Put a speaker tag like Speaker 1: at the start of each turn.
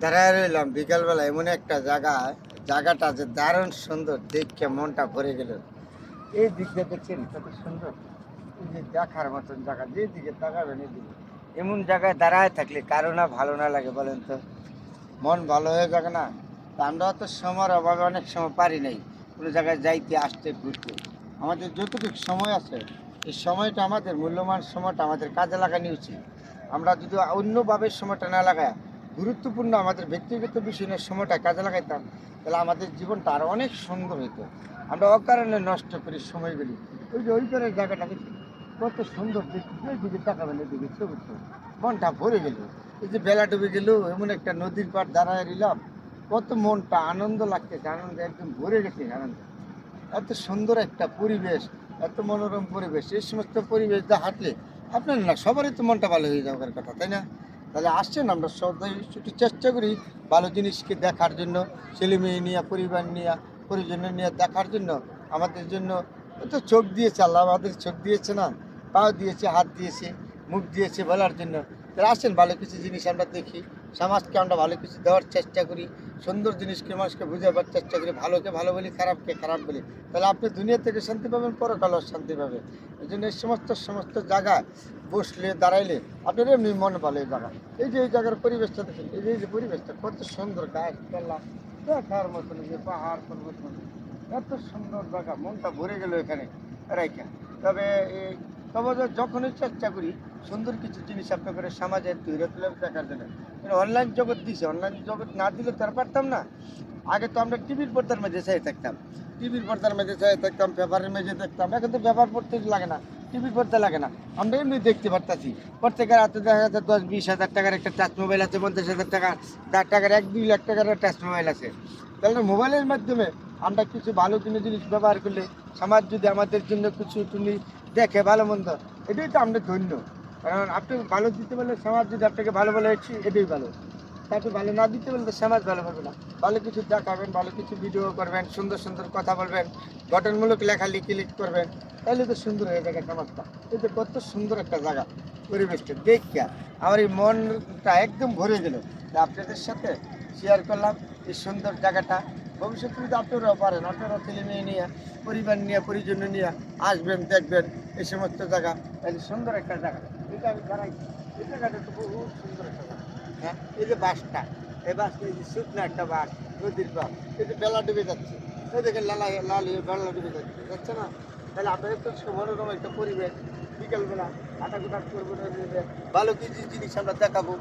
Speaker 1: দাঁড়ায় রইলাম বিকালবেলা এমন একটা জায়গাটা যে দারুণ সুন্দর দেখে মনটা ভরে গেল। এই দিকটা দেখছেন কত সুন্দর, এই যে দেখার মতন জায়গা, যেদিকে তাকাবেন এদিকে এমন জায়গায় দাঁড়ায় থাকলে কারো না ভালো না লাগে বলেন তো? মন ভালো হয়ে যাবে না? তা আমরা তো সময়ের অভাবে অনেক সময় পারি নাই কোনো জায়গায় যাইতে আসতে ঘুরতে। আমাদের যতটুকু সময় আছে এই সময়টা, আমাদের মূল্যবান সময়টা আমাদের কাজে লাগানো উচিত। আমরা যদি অন্যভাবে সময়টা না লাগায় গুরুত্বপূর্ণ আমাদের ব্যক্তিগত বিষয় নিয়ে সময়টা কাজে লাগাইতাম, তাহলে আমাদের জীবনটা আরও অনেক সুন্দর হতো। আমরা অকারণে নষ্ট করি সময়গুলি। ওই যে ওই করে জায়গাটা দেখি কত সুন্দর, দেখি ওই দিকে তাকাবেন, এদিকে ছবি মনটা ভরে গেল। এই যে বেলা ডুবে গেল, এমন একটা নদীর পাড় দাঁড়ায় রইলাম, কত মনটা আনন্দ লাগতেছে, আনন্দ একদম ভরে গেছে আনন্দ। এত সুন্দর একটা পরিবেশ, এত মনোরম পরিবেশ, এই সমস্ত পরিবেশ দিয়ে হাঁটলে আপনার না সবারই তো মনটা ভালো হয়ে যাওয়ার কথা, তাই না? তাহলে আসছেন, আমরা সবাই একটু চেষ্টা করি ভালো জিনিসকে দেখার জন্য, ছেলে মেয়ে নিয়ে, পরিবার নিয়ে, পরিজন নিয়ে দেখার জন্য। আমাদের জন্য তো চোখ দিয়েছে আল্লাহ, আমাদের চোখ দিয়েছে না, পাও দিয়েছে, হাত দিয়েছে, মুখ দিয়েছে বলার জন্য। তাহলে আসেন ভালো কিছু জিনিস আমরা দেখি, সমাজকে আমরা ভালো কিছু দেওয়ার চেষ্টা করি, সুন্দর জিনিসকে মানুষকে বুঝাবার চেষ্টা করি, ভালোকে ভালো বলি, খারাপকে খারাপ বলি। তাহলে আপনি দুনিয়া থেকে শান্তি পাবেন, পরকালেও শান্তি পাবেন। এই জন্য এই সমস্ত সমস্ত জায়গায় বসলে, দাঁড়াইলে আপনার এমনি মন ভালো এই জায়গা। এই যে এই জায়গার পরিবেশটা দেখেন, এই যে পরিবেশটা কত সুন্দর, গাছপালা দেখার মতন, যে পাহাড় পর্বত মতন, এত সুন্দর জায়গা, মনটা ভরে গেল এখানে রাইখা। তবে এই তবে যখনই চেষ্টা করি সুন্দর কিছু জিনিস আপনাদের সমাজে তৈরি তুলে দেখার জন্য, অনলাইন জগৎ দিছে, অনলাইন জগৎ না দিলে তো আর পারতাম না। আগে তো আমরা টিভির পর্দার মাঝে চাই থাকতাম, টিভির পর্দার মাঝে চাই থাকতাম, পেপারের মাঝে দেখতাম। এখন তো পেপার পড়তে লাগে না, টিভির পড়তে লাগে না, আমরা এমনি দেখতে পারতাছি। প্রত্যেকের হাতে দেখা যাচ্ছে 10-20 হাজার টাকার একটা টাচ মোবাইল আছে, 50,000 টাকার 1-2 লাখ টাকার টাচ মোবাইল আছে। তাহলে মোবাইলের মাধ্যমে আমরা কিছু ভালো জিনিস ব্যবহার করলে, সমাজ যদি আমাদের জন্য কিছু তুমি দেখে ভালো মন্দ, এটাই তো আমরা ধন্য। কারণ আপনি ভালো দিতে পারলে, সমাজ যদি আপনাকে ভালো বলে, এটাই ভালো। তাকে ভালো না দিতে পারলে সমাজ ভালো হবে না। ভালো কিছু দেখাবেন, ভালো কিছু ভিডিও করবেন, সুন্দর সুন্দর কথা বলবেন, গঠনমূলক লেখা লিখ করবেন, তাহলে তো সুন্দর হয়ে যাবে সমাজটা। এই যে কত সুন্দর একটা জায়গা, পরিবেশটা দেখিয়া আমার এই মনটা একদম ভরে গেল। আপনাদের সাথে শেয়ার করলাম এই সুন্দর জায়গাটা। ভবিষ্যতে যদি আপনারাও পারেন, আপনারাও ছেলে মেয়ে নিয়ে, পরিবার নিয়ে, পরিজন নিয়ে আসবেন, দেখবেন এই সমস্ত জায়গা। তাহলে সুন্দর একটা জায়গা, এটা আমি জানাইছি। এই জায়গাটা তো বহুত সুন্দর একটা জায়গা। হ্যাঁ, এই যে বাসটা, এই বাসটা, এই যে শুকনো একটা বাস, নদীর বাস, এই যে বেলা ডুবে যাচ্ছে, এই দেখেন লাল লাল হয়ে বেলা ডুবে যাচ্ছে, যাচ্ছে না? তাহলে আপনাদের তো মনোরম একটা পরিবেশ, বিকেলবেলা হাঁটাকুটা করবো, ভালো কিছু জিনিস আমরা দেখাবো।